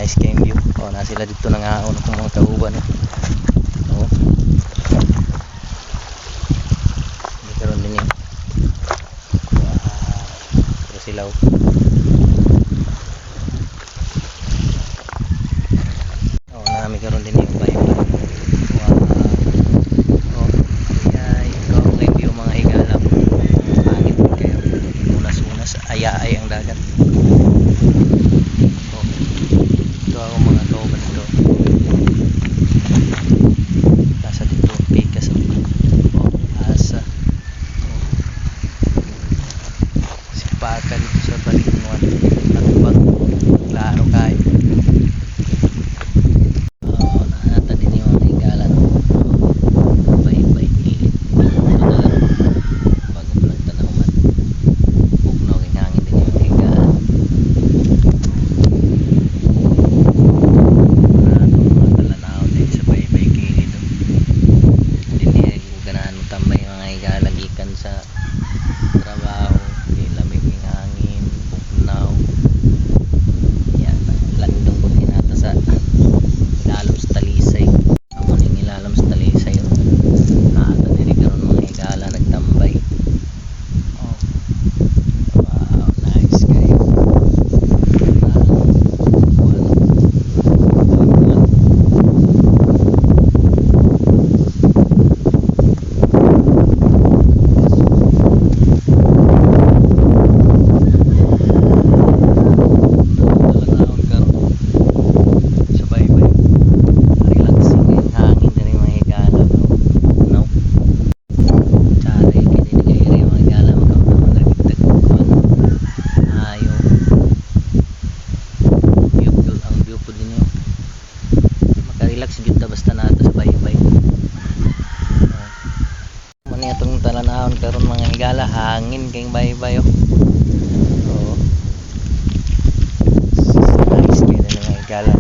nice game view. Na sila dito nangaon kung mga kauban. Karon din yun. Pero silaw. Nami karon din yung bayo. Ikaw ngayon yung mga higala. Pangit kayo. Unas-unas. Ayaay ang dagat. Ito ako mga kauban ito. Nasa dito. Pikas. Asa. Sipakan sa balinuan. At pag klaro kayo. Nakata din yung mga higala. Bay-bay gilid. Bago pa lang tanawan. Bugnaw kay hangin din yung higala. Mga talanaw din sa bay-bay gilid. Hindi ganahan mo tambay mga higala gikan sa trabaho. Lamig ng hangin, bugnaw. Yan, landong ko kinata sa ilalim sa talisay. Ako ning ilalim sa talisay. Nakata nila karon mga higala nagtambay. Wow, nice kayo. Relax gyud basta nato sa baybay. Mani atong talanahon karon mga higala hangin kay baybay. Nice kay mga higala.